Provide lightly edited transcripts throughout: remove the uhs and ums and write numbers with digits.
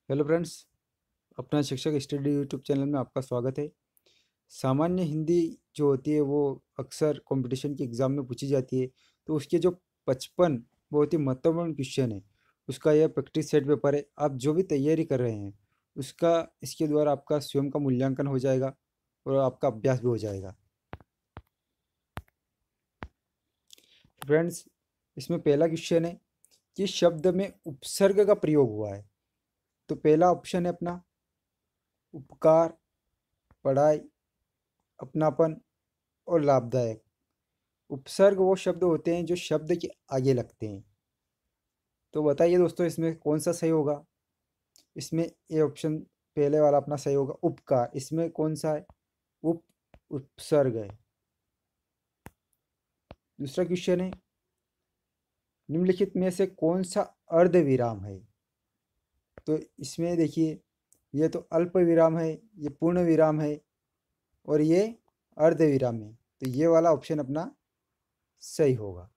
Hello friends, अपना शिक्षक study YouTube channel में आपका स्वागत है। सामान्य हिंदी जो होती है वो अक्सर कंपटीशन के एग्ज़ाम में पूछी जाती है। तो उसके जो 55 बहुत ही महत्वपूर्ण क्वेश्चन है, उसका यह प्रैक्टिस सेट पेपर है। आप जो भी तैयारी कर रहे हैं उसका इसके द्वारा आपका स्वयं का मूल्यांकन हो जाएगा और आपका अभ्यास भी हो जाएगा। फ्रेंड्स, इसमें पहला क्वेश्चन है कि शब्द में उपसर्ग का प्रयोग हुआ है। तो पहला ऑप्शन है अपना उपकार, पढ़ाई, अपनापन और लाभदायक। उपसर्ग वो शब्द होते हैं जो शब्द के आगे लगते हैं। तो बताइए दोस्तों, इसमें कौन सा सही होगा। इसमें ए ऑप्शन पहले वाला अपना सही होगा, उपकार। इसमें कौन सा है? उप उपसर्ग है। दूसरा क्वेश्चन है, निम्नलिखित में से कौन सा अर्ध विराम है। तो इसमें देखिए, ये तो अल्प विराम है, ये पूर्ण विराम है और ये अर्ध विराम है। तो ये वाला ऑप्शन अपना सही होगा।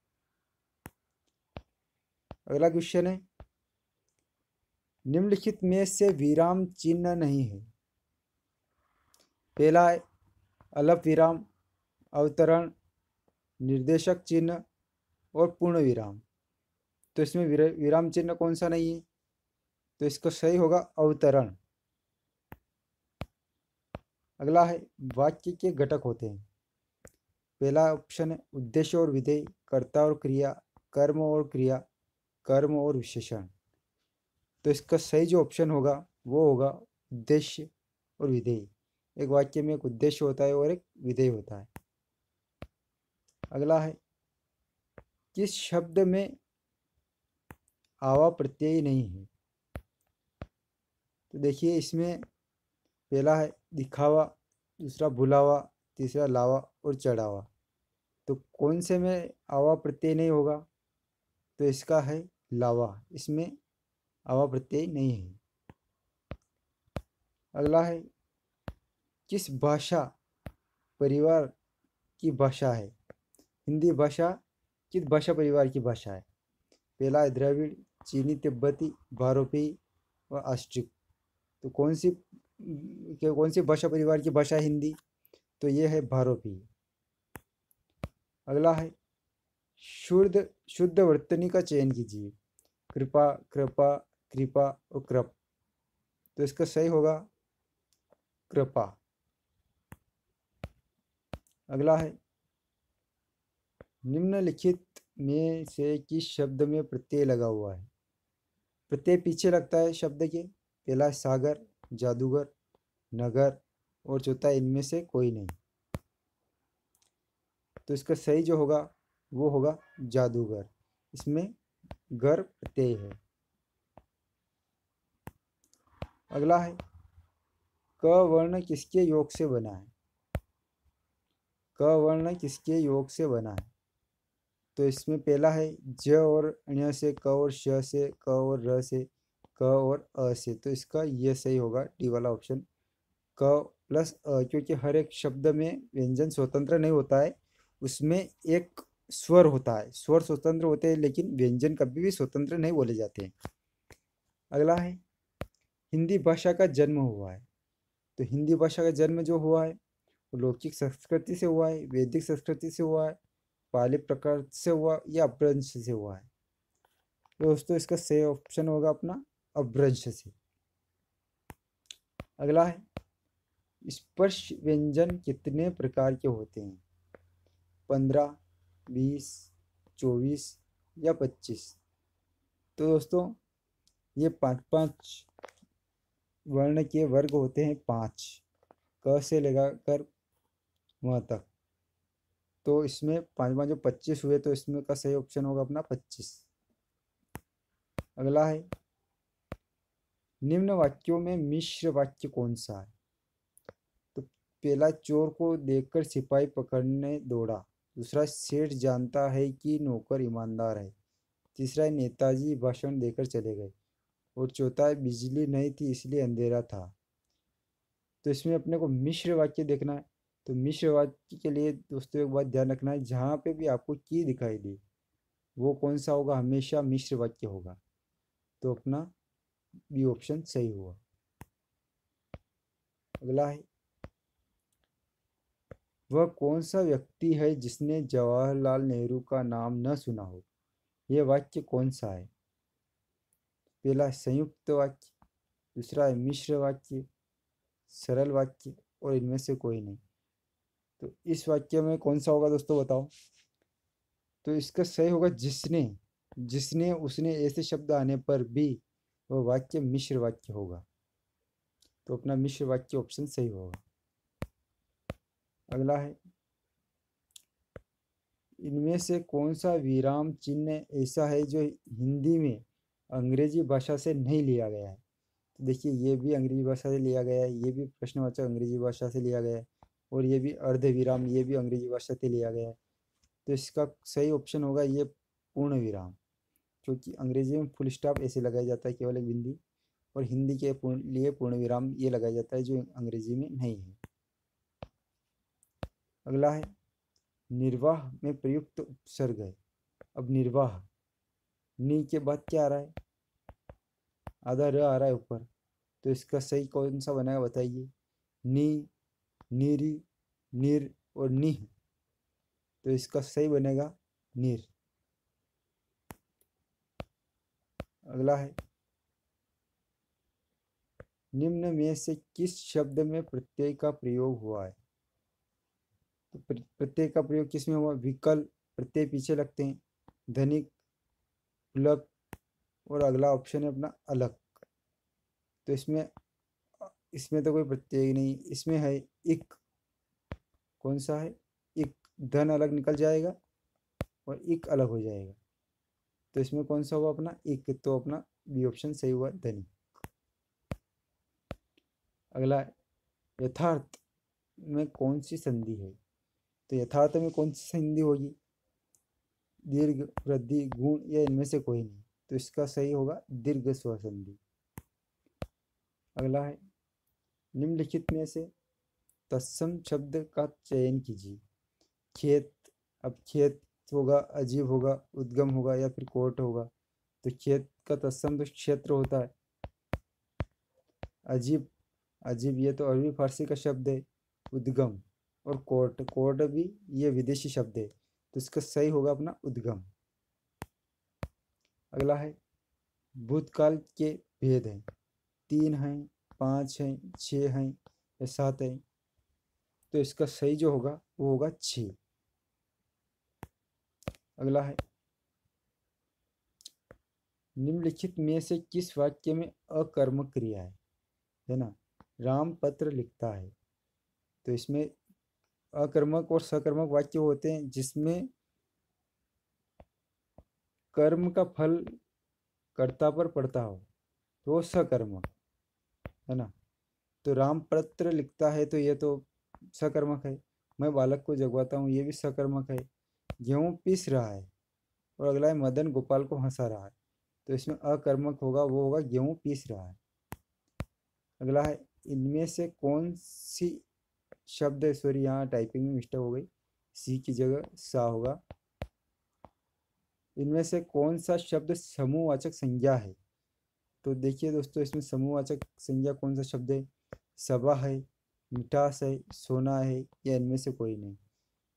अगला क्वेश्चन है, निम्नलिखित में से विराम चिन्ह नहीं है। पहला है अल्प विराम, अवतरण, निर्देशक चिन्ह और पूर्ण विराम। तो इसमें विराम चिन्ह कौन सा नहीं है? तो इसका सही होगा अवतरण। अगला है वाक्य के घटक होते हैं। पहला ऑप्शन है उद्देश्य और विधेय, कर्ता और क्रिया, कर्म और क्रिया, कर्म और विशेषण। तो इसका सही जो ऑप्शन होगा वो होगा उद्देश्य और विधेय। एक वाक्य में एक उद्देश्य होता है और एक विधेय होता है। अगला है किस शब्द में आवा प्रत्यय नहीं है। तो देखिए, इसमें पहला है दिखावा, दूसरा भुलावा, तीसरा लावा और चढ़ावा। तो कौन से में आवा प्रत्यय नहीं होगा? तो इसका है लावा, इसमें आवा प्रत्यय नहीं है। अगला है किस भाषा परिवार की भाषा है। हिंदी भाषा किस भाषा परिवार की भाषा है? पहला है द्रविड़, चीनी, तिब्बती, भारोपी और आस्ट्रिक। तो कौन सी भाषा परिवार की भाषा है हिंदी? तो ये है भारोपी। अगला है शुद्ध शुद्ध वर्तनी का चयन कीजिए। कृपा, कृपा, कृपा और कृप। तो इसका सही होगा कृपा। अगला है निम्नलिखित में से किस शब्द में प्रत्यय लगा हुआ है। प्रत्यय पीछे लगता है शब्द के। पहला है सागर, जादूगर, नगर और चौथा इनमें से कोई नहीं। तो इसका सही जो होगा वो होगा जादूगर। इसमें गर प्रत्यय है। अगला है क वर्ण किसके योग से बना है। क वर्ण किसके योग से बना है? तो इसमें पहला है ज और ण से, क और श से, क और र से, क और अ से। तो इसका ये सही होगा डी वाला ऑप्शन, क प्लस अ। क्योंकि हर एक शब्द में व्यंजन स्वतंत्र नहीं होता है, उसमें एक स्वर होता है। स्वर स्वतंत्र होते हैं लेकिन व्यंजन कभी भी स्वतंत्र नहीं बोले जाते हैं। अगला है हिंदी भाषा का जन्म हुआ है। तो हिंदी भाषा का जन्म जो हुआ है वो लौकिक संस्कृति से हुआ है, वैदिक संस्कृति से हुआ है, पाली प्रकार से हुआ या अपभ्रंश से हुआ है। तो दोस्तों, इसका सही ऑप्शन होगा अपना अपभ्रंश से। अगला है स्पर्श व्यंजन कितने प्रकार के होते हैं। 15, 20, 24 या 25। तो दोस्तों, ये पाँच पाँच वर्ण के वर्ग होते हैं, पाँच, क से लेकर वहाँ तक। तो इसमें पाँच पाँच जो 25 हुए, तो इसमें का सही ऑप्शन होगा अपना 25। अगला है निम्न वाक्यों में मिश्र वाक्य कौन सा है। तो पहला चोर को देखकर सिपाही पकड़ने दौड़ा, दूसरा सेठ जानता है कि नौकर ईमानदार है, तीसरा है नेताजी भाषण देकर चले गए और चौथा है बिजली नहीं थी इसलिए अंधेरा था। तो इसमें अपने को मिश्र वाक्य देखना है। तो मिश्र वाक्य के लिए दोस्तों एक बात ध्यान रखना है, जहाँ पे भी आपको की दिखाई दे वो कौन सा होगा, हमेशा मिश्र वाक्य होगा। तो अपना बी ऑप्शन सही हुआ। अगला है, वह कौन सा व्यक्ति है जिसने जवाहरलाल नेहरू का नाम न सुना हो? यह वाक्य कौन सा है? पहला है संयुक्त वाक्य, दूसरा है मिश्र वाक्य, सरल वाक्य और इनमें से कोई नहीं। तो इस वाक्य में कौन सा होगा दोस्तों, बताओ। तो इसका सही होगा जिसने। जिसने उसने ऐसे शब्द आने पर भी वह वाक्य मिश्र वाक्य होगा। तो अपना मिश्र वाक्य ऑप्शन सही होगा। अगला है, इनमें से कौन सा विराम चिन्ह ऐसा है जो हिंदी में अंग्रेजी भाषा से नहीं लिया गया है? तो देखिए, ये भी अंग्रेजी भाषा से लिया गया है, ये भी प्रश्नवाचक अंग्रेजी भाषा से लिया गया है, और ये भी अर्ध विराम, ये भी अंग्रेजी भाषा से लिया गया है। तो इसका सही ऑप्शन होगा ये पूर्ण विराम, क्योंकि अंग्रेजी में फुल स्टॉप ऐसे लगाया जाता है केवल एक बिंदी, और हिंदी के लिए पूर्ण विराम ये लगाया जाता है जो अंग्रेजी में नहीं है। अगला है, निर्वाह में प्रयुक्त उपसर्ग है। अब निर्वाह, नी के बाद क्या आ रहा है? आधा र आ रहा है ऊपर। तो इसका सही कौन सा बनेगा बताइए। नी, नीरी, निर और निह। तो इसका सही बनेगा निर। अगला है, निम्न में से किस शब्द में प्रत्यय का प्रयोग हुआ है? तो प्रत्यय का प्रयोग किस में हुआ? विकल्प प्रत्यय पीछे लगते हैं, धनिक, प्लग, और अगला ऑप्शन है अपना अलग। तो इसमें इसमें तो कोई प्रत्यय नहीं, इसमें है इक। कौन सा है? इक। धन अलग निकल जाएगा और इक अलग हो जाएगा। तो इसमें कौन सा हुआ अपना इक? तो अपना बी ऑप्शन सही हुआ, धनी। अगला है, यथार्थ में कौन सी संधि है? तो यथार्थ में कौन सी संधि होगी? दीर्घ, वृद्धि, गुण या इनमें से कोई नहीं। तो इसका सही होगा दीर्घ स्वर संधि। अगला है, निम्नलिखित में से तत्सम शब्द का चयन कीजिए। खेत, अब खेत होगा, अजीब होगा, उद्गम होगा या फिर कोट होगा। तो खेत का तत्सम तो क्षेत्र होता है। अजीब, अजीब ये तो अरबी फारसी का शब्द है। उद्गम और कोट, कोट भी ये विदेशी शब्द है। तो इसका सही होगा अपना उद्गम। अगला है, भूतकाल के भेद हैं, 3 हैं, 5 हैं, 6 हैं या 7 हैं। तो इसका सही जो होगा वो होगा 6। अगला है, निम्नलिखित में से किस वाक्य में अकर्मक क्रिया है ना? राम पत्र लिखता है। तो इसमें अकर्मक और सकर्मक वाक्य होते हैं जिसमें कर्म का फल कर्ता पर पड़ता हो, तो वो सकर्मक है ना। तो राम पत्र लिखता है तो ये तो सकर्मक है। मैं बालक को जगवाता हूँ, ये भी सकर्मक है। गेहूँ पीस रहा है, और अगला है मदन गोपाल को हंसा रहा है। तो इसमें अकर्मक होगा, वो होगा गेहूँ पीस रहा है। अगला है, इनमें से कौन सी शब्द, सॉरी यहाँ टाइपिंग में मिस्टेक हो गई, सी की जगह सा होगा। इनमें से कौन सा शब्द समूहवाचक संज्ञा है? तो देखिए दोस्तों, इसमें समूहवाचक संज्ञा कौन सा शब्द है? सभा है, मिठास है, सोना है या इनमें से कोई नहीं।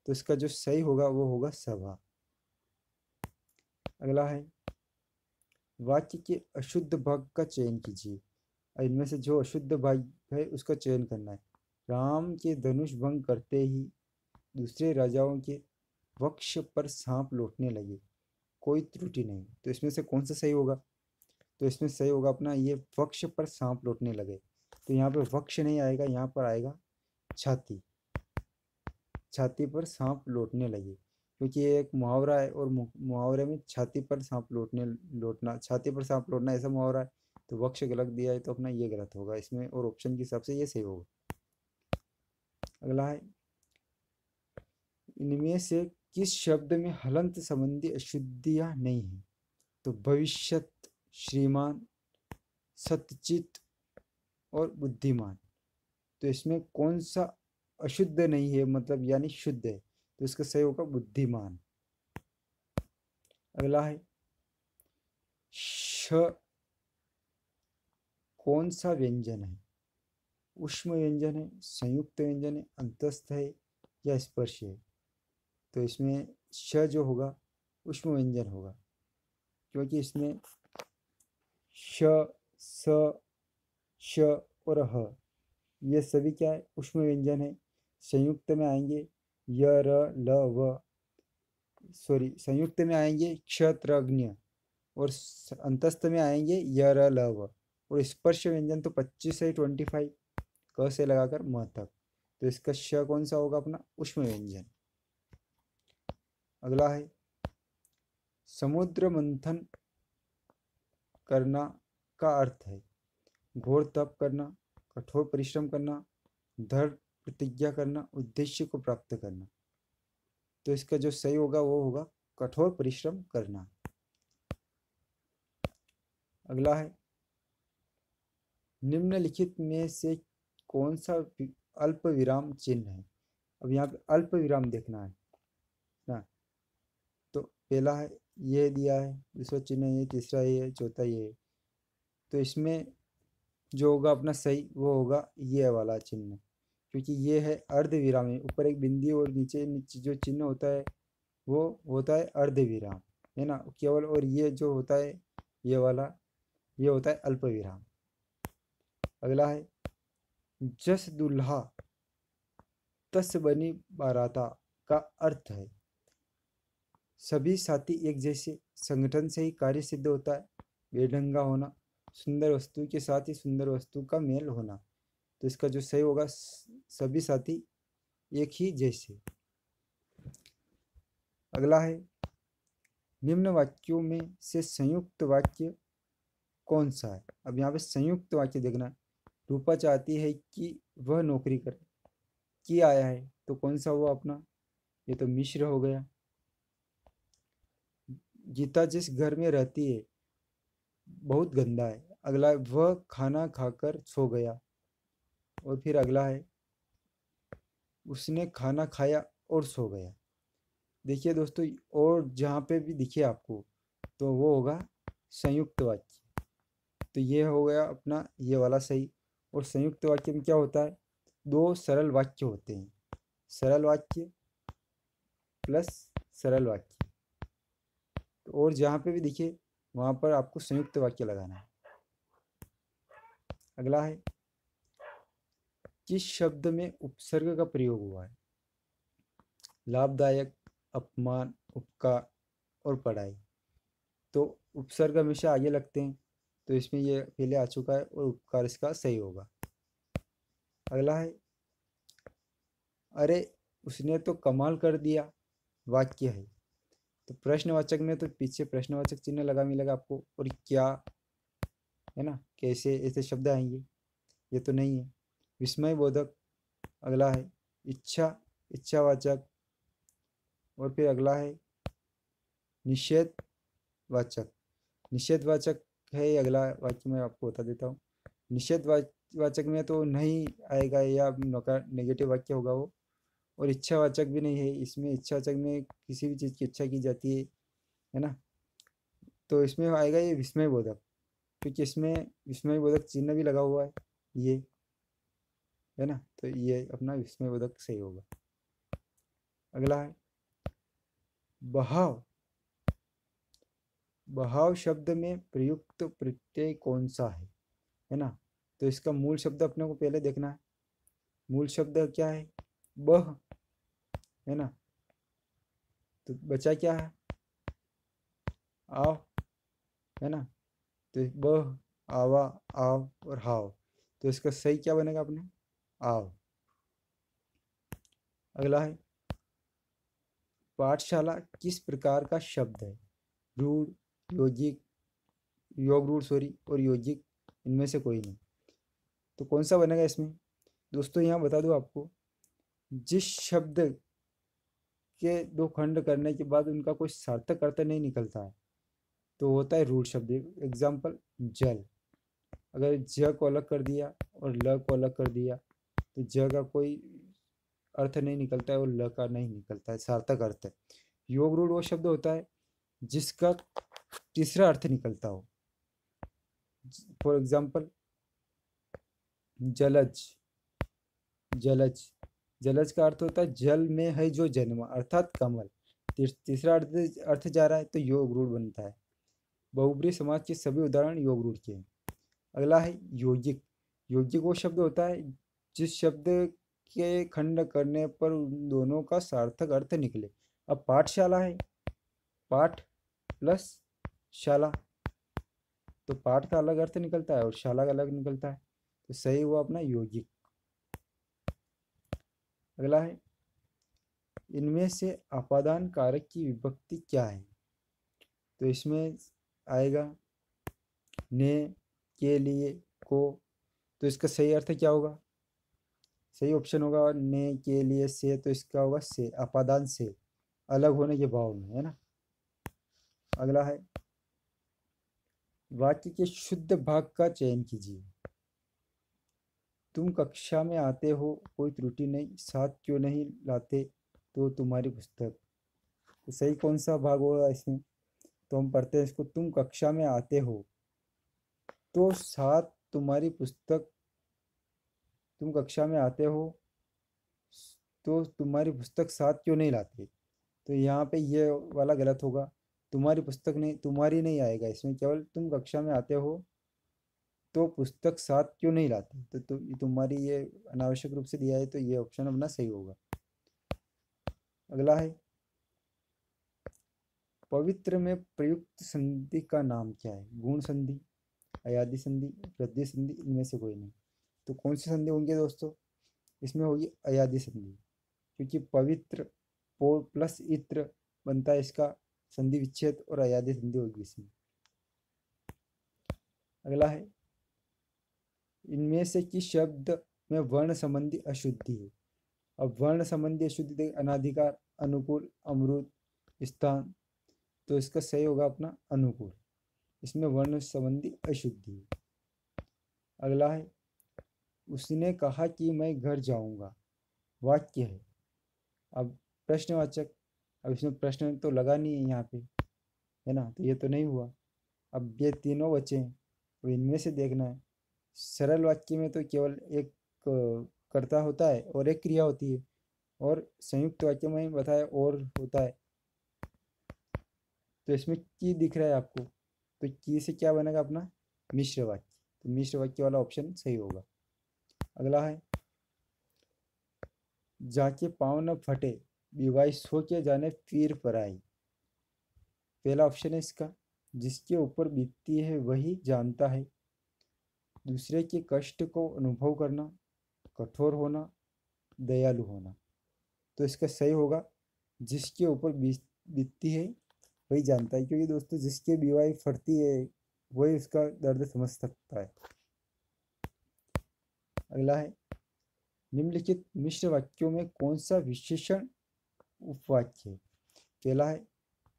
तो इसका जो सही होगा वो होगा सभा। अगला है, वाक्य के अशुद्ध भाग का चयन कीजिए। इनमें से जो अशुद्ध भाग है उसका चयन करना है। राम के धनुष भंग करते ही दूसरे राजाओं के वक्ष पर सांप लौटने लगे, कोई त्रुटि नहीं। तो इसमें से कौन सा सही होगा? तो इसमें सही होगा अपना ये वक्ष पर सांप लौटने लगे। तो यहाँ पे वक्ष नहीं आएगा, यहाँ पर आएगा छाती। छाती पर सांप लौटने लगे, क्योंकि ये एक मुहावरा है, और मुहावरे में छाती पर सांप लौटना, छाती पर सांप लौटना ऐसा मुहावरा है। तो वक्ष गलत दिया है, तो अपना ये गलत होगा इसमें, और ऑप्शन के हिसाब से ये सही होगा। अगला है, इनमें से किस शब्द में हलंत संबंधी अशुद्धियां नहीं है? तो भविष्यत, श्रीमान, सत्यचित और बुद्धिमान। तो इसमें कौन सा अशुद्ध नहीं है, मतलब यानी शुद्ध है? तो इसका सही होगा बुद्धिमान। अगला है, श कौन सा व्यंजन है? ऊष्म व्यंजन है, संयुक्त व्यंजन है, अंतस्थ है या स्पर्श है? तो इसमें श जो होगा ऊष्म व्यंजन होगा, क्योंकि इसमें श, स, श और ह ये सभी क्या है? ऊष्म व्यंजन है। संयुक्त में आएंगे य, र, ल, व, सॉरी, संयुक्त में आएंगे क्ष, त्र, ज्ञ, और अंतस्थ में आएंगे य, र, ल, व, और स्पर्श व्यंजन तो 25 है 25 क से लगाकर म तक। तो इसका श कौन सा होगा? अपना ऊष्म व्यंजन। अगला है समुद्र मंथन करना का अर्थ है घोर तप करना, कठोर परिश्रम करना, दृढ़ प्रतिज्ञा करना, उद्देश्य को प्राप्त करना। तो इसका जो सही होगा वो होगा कठोर परिश्रम करना। अगला है निम्नलिखित में से कौन सा अल्प विराम चिन्ह है? अब यहाँ पे अल्प विराम देखना है ना। तो पहला है ये दिया है, दूसरा चिन्ह ये, तीसरा ये है, चौथा ये है। तो इसमें जो होगा अपना सही वो होगा ये वाला चिन्ह, क्योंकि ये है अर्ध विराम है। ऊपर एक बिंदी और नीचे नीचे जो चिन्ह होता है वो होता है अर्ध विराम, है ना केवल। और ये जो होता है ये वाला, ये होता है अल्प विराम। अगला है जस दुल्हा तस बनी बाराता का अर्थ है सभी साथी एक जैसे, संगठन से ही कार्य सिद्ध होता है, बेढंगा होना, सुंदर वस्तु के साथ ही सुंदर वस्तु का मेल होना। तो इसका जो सही होगा सभी साथी एक ही जैसे। अगला है निम्न वाक्यों में से संयुक्त वाक्य कौन सा है? अब यहाँ पे संयुक्त वाक्य देखना है। रूपा चाहती है कि वह नौकरी करे, कि आया है तो कौन सा हुआ अपना? ये तो मिश्र हो गया। गीता जिस घर में रहती है बहुत गंदा है। अगला है वह खाना खाकर सो गया, और फिर अगला है उसने खाना खाया और सो गया। देखिए दोस्तों, और जहाँ पे भी दिखे आपको तो वो होगा संयुक्त वाक्य। तो ये हो गया अपना ये वाला सही। और संयुक्त वाक्य में क्या होता है? दो सरल वाक्य होते हैं, सरल वाक्य प्लस सरल वाक्य। तो और जहाँ पे भी दिखे वहाँ पर आपको संयुक्त वाक्य लगाना है। अगला है किस शब्द में उपसर्ग का प्रयोग हुआ है? लाभदायक, अपमान, उपकार और पढ़ाई। तो उपसर्ग हमेशा आगे लगते हैं, तो इसमें ये पहले आ चुका है और उपकार इसका सही होगा। अगला है अरे उसने तो कमाल कर दिया वाक्य है। तो प्रश्नवाचक में तो पीछे प्रश्नवाचक चिन्ह लगा मिलेगा आपको, और क्या, है ना, कैसे, ऐसे शब्द आएंगे। ये तो नहीं है। विस्मय बोधक। अगला है इच्छा, इच्छावाचक, और फिर अगला है निषेधवाचक। निषेधवाचक है अगला वाक्य, मैं आपको बता देता हूँ। निषेधवाचक में तो नहीं आएगा, या नेगेटिव वाक्य होगा वो। और इच्छावाचक भी नहीं है इसमें। इच्छावाचक में किसी भी चीज़ की इच्छा की जाती है ना। तो इसमें आएगा ये विस्मय बोधक, क्योंकि इसमें विस्मय बोधक चिन्ह भी लगा हुआ है ये, है ना। तो ये अपना विस्मय बोधक सही होगा। अगला है बहाव। बहाव शब्द में प्रयुक्त प्रत्यय कौन सा है ना। तो इसका मूल शब्द अपने को पहले देखना है। मूल शब्द क्या है? बह, है ना। तो बचा क्या है? आव, है ना। तो बह, आवा, आव और हाव। तो इसका सही क्या बनेगा अपने? आव। अगला है पाठशाला किस प्रकार का शब्द है? रूढ़, योजिक, योग रूढ़ सॉरी, और योजिक, इनमें से कोई नहीं। तो कौन सा बनेगा इसमें? दोस्तों यहाँ बता दूँ आपको, जिस शब्द के दो खंड करने के बाद उनका कोई सार्थक अर्थ नहीं निकलता है तो होता है रूढ़ शब्द। एग्जाम्पल जल। अगर ज को अलग कर दिया और ल को अलग कर दिया तो ज का कोई अर्थ नहीं निकलता है और ल का नहीं निकलता है, सार्थक अर्थ है। योग रूढ़ वो शब्द होता है जिसका तीसरा अर्थ निकलता हो। फॉर एग्जाम्पल जलज। जलज, जलज का अर्थ होता है जल में है जो जन्मा, अर्थात कमल। तीसरा अर्थ जा रहा है तो योग रूढ़ बनता है। बहुब्रीहि समाज के सभी उदाहरण योग रूढ़ के हैं। अगला है योगिक। योगिक वो शब्द होता है जिस शब्द के खंड करने पर उन दोनों का सार्थक अर्थ निकले। अब पाठशाला है, पाठ प्लस शाला, तो पाठ का अलग अर्थ निकलता है और शाला का अलग निकलता है, तो सही हुआ अपना योगिक। अगला है इनमें से अपादान कारक की विभक्ति क्या है, तो इसमें आएगा ने, के लिए, को, तो इसका सही अर्थ क्या होगा, सही ऑप्शन होगा ने, के लिए, से, तो इसका होगा से, अपादान से, अलग होने के भाव में, है ना। अगला है वाक्य के शुद्ध भाग का चयन कीजिए। तुम कक्षा में आते हो, कोई त्रुटि नहीं, साथ क्यों नहीं लाते तो तुम्हारी पुस्तक, तो सही कौन सा भाग होगा इसमें, तो हम पढ़ते हैं इसको, तुम कक्षा में आते हो तो साथ तुम्हारी पुस्तक, तुम कक्षा में आते हो तो तुम्हारी पुस्तक साथ क्यों नहीं लाते, तो यहाँ पे ये वाला गलत होगा, तुम्हारी पुस्तक नहीं, तुम्हारी नहीं आएगा इसमें, केवल तुम कक्षा में आते हो तो पुस्तक साथ क्यों नहीं लाते, तो तुम्हारी ये अनावश्यक रूप से दिया है, तो ये ऑप्शन अपना सही होगा। अगला है पवित्र में प्रयुक्त संधि का नाम क्या है, गुण संधि, अयादि संधि, वृद्धि संधि, इनमें से कोई नहीं, तो कौन सी संधि होंगी दोस्तों, इसमें होगी अयादि संधि, क्योंकि पवित्र पो प्लस इत्र बनता है इसका संधि विच्छेद, और अयादि संधि होगी इसमें। अगला है इनमें से किस शब्द में वर्ण संबंधी अशुद्धि है, अब वर्ण संबंधी अशुद्धि अनाधिकार, अनुकूल, अमृत, स्थान, तो इसका सही होगा अपना अनुकूल, इसमें वर्ण संबंधी अशुद्धि है। अगला है उसने कहा कि मैं घर जाऊंगा, वाक्य है, अब प्रश्नवाचक, अब इसमें प्रश्न तो लगा नहीं है यहाँ पे, है ना, तो ये तो नहीं हुआ। अब ये तीनों बचे हैं, तो इनमें से देखना है। सरल वाक्य में तो केवल एक कर्ता होता है और एक क्रिया होती है, और संयुक्त वाक्य में बताया और होता है, तो इसमें की दिख रहा है आपको, तो की से क्या बनेगा अपना मिश्र वाक्य, तो मिश्र वाक्य वाला ऑप्शन सही होगा। अगला है जाके पाँव न फटे, विवाही सो के जाने पीर पर आई, पहला ऑप्शन है इसका, जिसके ऊपर बीतती है वही जानता है, दूसरे के कष्ट को अनुभव करना, कठोर होना, दयालु होना, तो इसका सही होगा जिसके ऊपर बीतती है वही जानता है, क्योंकि दोस्तों जिसके बीवाई फटती है वही उसका दर्द समझ सकता है। अगला है निम्नलिखित मिश्र वाक्यों में कौन सा विशेषण उपवाक्य है, पहला है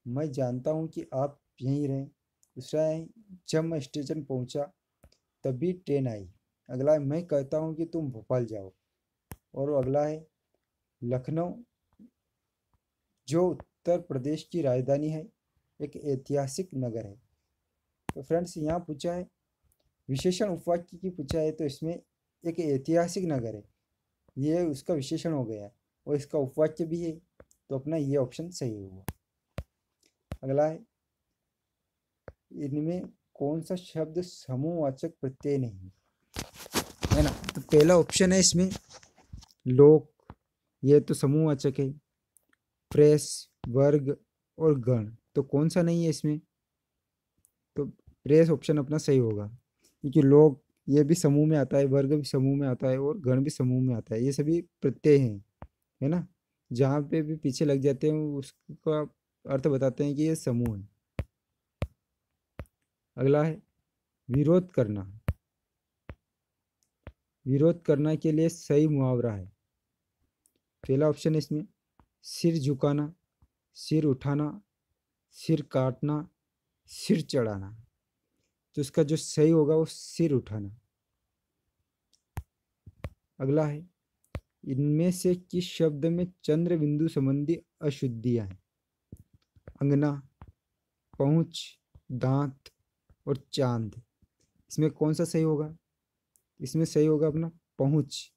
मैं जानता हूँ कि आप यहीं रहें, दूसरा है जब मैं स्टेशन पहुँचा तभी ट्रेन आई, अगला है मैं कहता हूँ कि तुम भोपाल जाओ, और अगला है लखनऊ जो उत्तर प्रदेश की राजधानी है एक ऐतिहासिक नगर है। तो फ्रेंड्स यहाँ पूछा है विशेषण उपवाक्य की पूछा है, तो इसमें एक ऐतिहासिक नगर है, ये उसका विशेषण हो गया और इसका उपवाक्य भी है, तो अपना ये ऑप्शन सही होगा। अगला है इनमें कौन सा शब्द समूहवाचक प्रत्यय नहीं है ना, तो पहला ऑप्शन है इसमें लोक, ये तो समूहवाचक है, प्रेस, वर्ग और गण, तो कौन सा नहीं है इसमें, तो प्रेस ऑप्शन अपना सही होगा, क्योंकि लोग ये भी समूह में आता है, वर्ग भी समूह में आता है और गण भी समूह में आता है, ये सभी प्रत्यय हैं, है ना, जहाँ पे भी पीछे लग जाते हैं उसका अर्थ बताते हैं कि ये समूह है। अगला है विरोध करना, विरोध करना के लिए सही मुहावरा है, पहला ऑप्शन है इसमें सिर झुकाना, सिर उठाना, सिर काटना, सिर चढ़ाना, तो इसका जो सही होगा वो सिर उठाना। अगला है इनमें से किस शब्द में चंद्र बिंदु संबंधी अशुद्धियां हैं, अंगना, पहुंच, दांत और चांद, इसमें कौन सा सही होगा, इसमें सही होगा अपना पहुँच,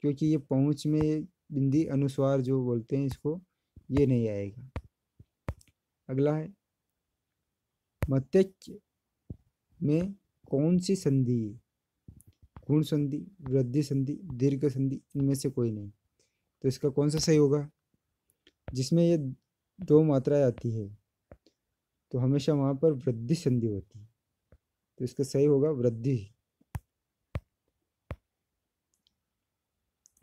क्योंकि ये पहुँच में बिंदी अनुस्वार जो बोलते हैं इसको, ये नहीं आएगा। अगला है मत्स्य में कौन सी संधि है? गुण संधि, वृद्धि संधि, दीर्घ संधि, इनमें से कोई नहीं। तो इसका कौन सा सही होगा? जिसमें ये दो मात्राएं आती है तो हमेशा वहां पर वृद्धि संधि होती है, तो इसका सही होगा वृद्धि।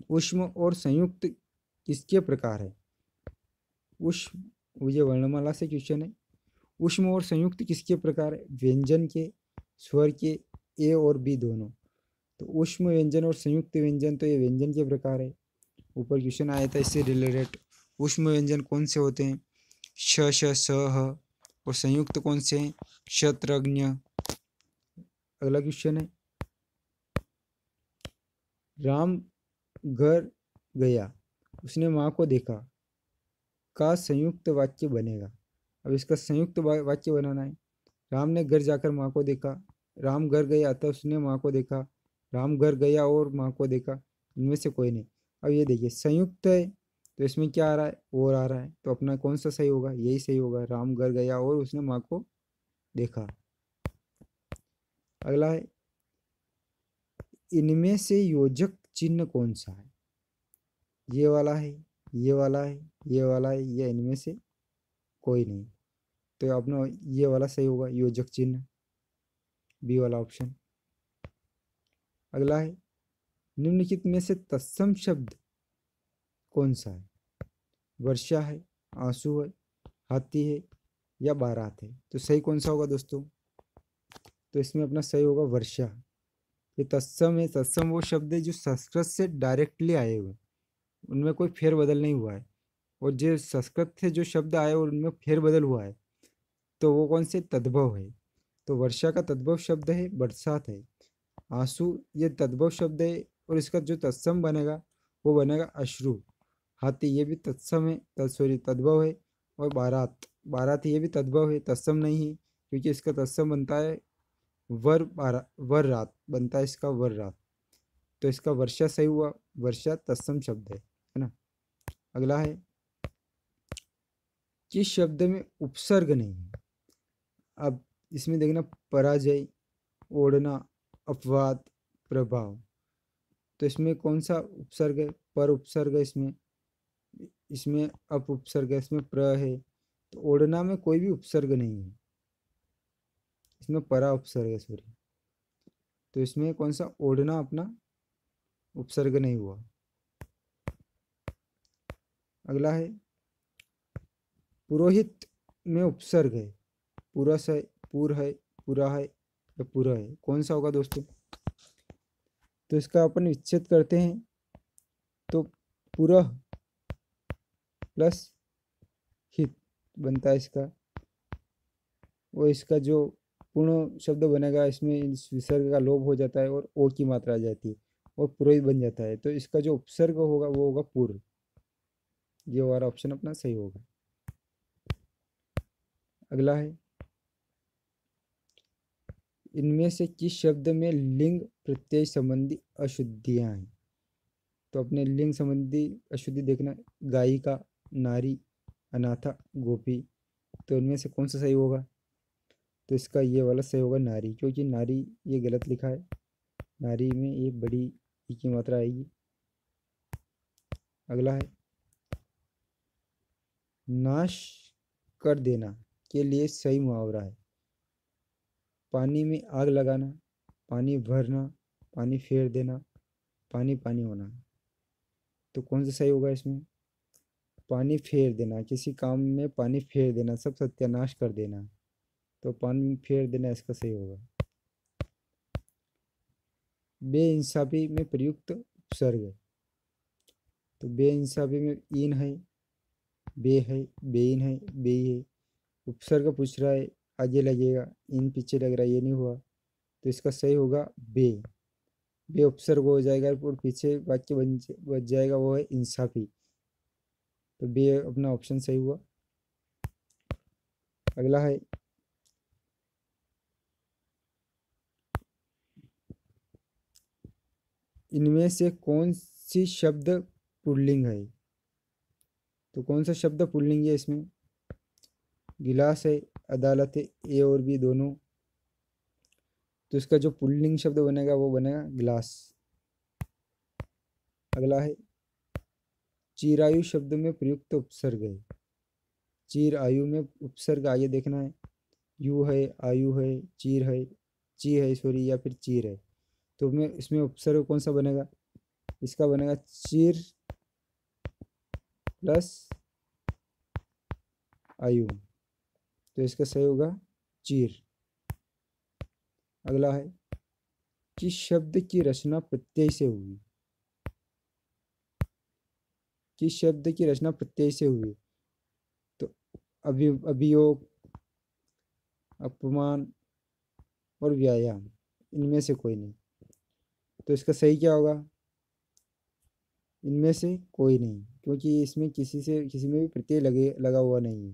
ऊष्म और संयुक्त किसके प्रकार है? ऊष्म, ये वर्णमाला से क्वेश्चन है। ऊष्म और संयुक्त किसके प्रकार है? व्यंजन के, स्वर के, ए और बी दोनों। तो ऊष्म व्यंजन और संयुक्त व्यंजन, तो ये व्यंजन के प्रकार है। ऊपर क्वेश्चन आया था इससे रिलेटेड। ऊष्म व्यंजन कौन से होते हैं? श, श, स, ह। और संयुक्त कौन से हैं? क्षत्रज्ञ। अगला क्वेश्चन है राम घर गया, उसने माँ को देखा का संयुक्त वाक्य बनेगा। अब इसका संयुक्त वाक्य बनाना है। राम ने घर जाकर माँ को देखा, राम घर गया तो उसने माँ को देखा, राम घर गया और माँ को देखा, इनमें से कोई नहीं। अब ये देखिए संयुक्त है तो इसमें क्या आ रहा है? और आ रहा है, तो अपना कौन सा सही होगा? यही सही होगा, राम घर गया और उसने माँ को देखा। अगला है इनमें से योजक चिन्ह कौन सा है? ये वाला है, ये वाला है, ये वाला है, या इनमें से कोई नहीं। तो अपना ये वाला सही होगा, योजक चिन्ह, बी वाला ऑप्शन। अगला है निम्नलिखित में से तत्सम शब्द कौन सा है? वर्षा है, आंसू है, हाथी है, या बारात है। तो सही कौन सा होगा दोस्तों? तो इसमें अपना सही होगा वर्षा। ये तत्सम है। तत्सम वो शब्द है जो संस्कृत से डायरेक्टली आए हुए, उनमें कोई फेरबदल नहीं हुआ है। और जो संस्कृत से जो शब्द आए और उनमें फेरबदल हुआ है तो वो कौन से? तद्भव है। तो वर्षा का तद्भव शब्द है बरसात है। आंसू ये तद्भव शब्द है और इसका जो तत्सम बनेगा वो बनेगा अश्रु। हाथी ये भी तत्सम है, सॉरी तद्भव है। और बारात, बारात ये भी तद्भव है, तत्सम नहीं है, क्योंकि इसका तत्सम बनता है वर रात बनता है इसका, वर रात। तो इसका वर्षा सही हुआ, वर्षा तत्सम शब्द है ना। अगला है किस शब्द में उपसर्ग नहीं है? अब इसमें देखना पराजय, ओढ़ना, अपवाद, प्रभाव। तो इसमें कौन सा उपसर्ग है? पर उपसर्ग है इसमें, इसमें अप उपसर्ग है, इसमें प्र है। तो ओढ़ना में कोई भी उपसर्ग नहीं है, इसमें परा उपसर्ग है, सॉरी। तो इसमें कौन सा ओढ़ना अपना उपसर्ग नहीं हुआ। अगला है पुरोहित में उपसर्ग है, पुरस है, पुर है, पुरा है, या पुरा है, कौन सा होगा दोस्तों? तो इसका अपन विच्छेद करते हैं तो पुरह प्लस हित बनता है इसका। वो इसका जो पूर्ण शब्द बनेगा इसमें इस विसर्ग का लोप हो जाता है और ओ की मात्रा आ जाती है और पुरोहित बन जाता है। तो इसका जो उपसर्ग होगा वो होगा पूर्व। ये वाला ऑप्शन अपना सही होगा। अगला है इनमें से किस शब्द में लिंग प्रत्यय संबंधी अशुद्धियां हैं? तो अपने लिंग संबंधी अशुद्धि देखना, गायिका, नारी, अनाथा, गोपी। तो इनमें से कौन सा सही होगा? तो इसका ये वाला सही होगा नारी, क्योंकि नारी ये गलत लिखा है, नारी में ये बड़ी ई की मात्रा आएगी। अगला है नाश कर देना के लिए सही मुहावरा है पानी में आग लगाना, पानी भरना, पानी फेर देना, पानी पानी होना। तो कौन सा सही होगा इसमें? पानी फेर देना, किसी काम में पानी फेर देना, सब सत्यानाश कर देना। तो पानी फेर देना इसका सही होगा। बेइंसाफी में प्रयुक्त उपसर्ग है, तो बेइंसाफी में इन है, बे है, बेइन है, बेई है। उपसर्ग पूछ रहा है, आगे लगेगा, इन पीछे लग रहा है, ये नहीं हुआ। तो इसका सही होगा बे। बे उपसर्ग हो जाएगा और पीछे वाक्य बच जाएगा, वो है इंसाफी। तो बे अपना ऑप्शन सही हुआ। अगला है, इनमें से कौन सी शब्द पुल्लिंग है? तो कौन सा शब्द पुल्लिंग है इसमें? गिलास है, अदालत है, ए और बी दोनों। तो इसका जो पुल्लिंग शब्द बनेगा वो बनेगा गिलास। अगला है चिरायु शब्द में प्रयुक्त उपसर्ग है। चीर आयु में उपसर्ग आगे देखना है। यू है, आयु है, चीर है, ची है सॉरी, या फिर चीर है। तो मैं इसमें उपसर्ग कौन सा बनेगा? इसका बनेगा चीर प्लस आयु। तो इसका सही होगा चीर। अगला है किस शब्द की रचना प्रत्यय से हुई? किस शब्द की रचना प्रत्यय से हुई? तो अभियोग, अपमान और व्यायाम, इनमें से कोई नहीं। तो इसका सही क्या होगा? इनमें से कोई नहीं, क्योंकि इसमें किसी में भी प्रत्यय लगा हुआ नहीं है।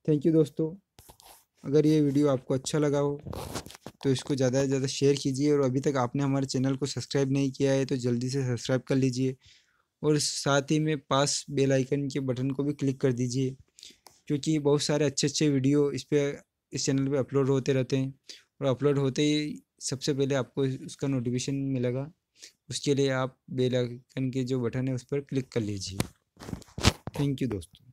थैंक यू दोस्तों। अगर ये वीडियो आपको अच्छा लगा हो तो इसको ज़्यादा से ज़्यादा शेयर कीजिए, और अभी तक आपने हमारे चैनल को सब्सक्राइब नहीं किया है तो जल्दी से सब्सक्राइब कर लीजिए, और साथ ही में पास बेल आइकन के बटन को भी क्लिक कर दीजिए, क्योंकि बहुत सारे अच्छे अच्छे वीडियो इस चैनल पे अपलोड होते रहते हैं, और अपलोड होते ही सबसे पहले आपको उसका नोटिफिकेशन मिलेगा। उसके लिए आप बेल आइकन के जो बटन है उस पर क्लिक कर लीजिए। थैंक यू दोस्तों।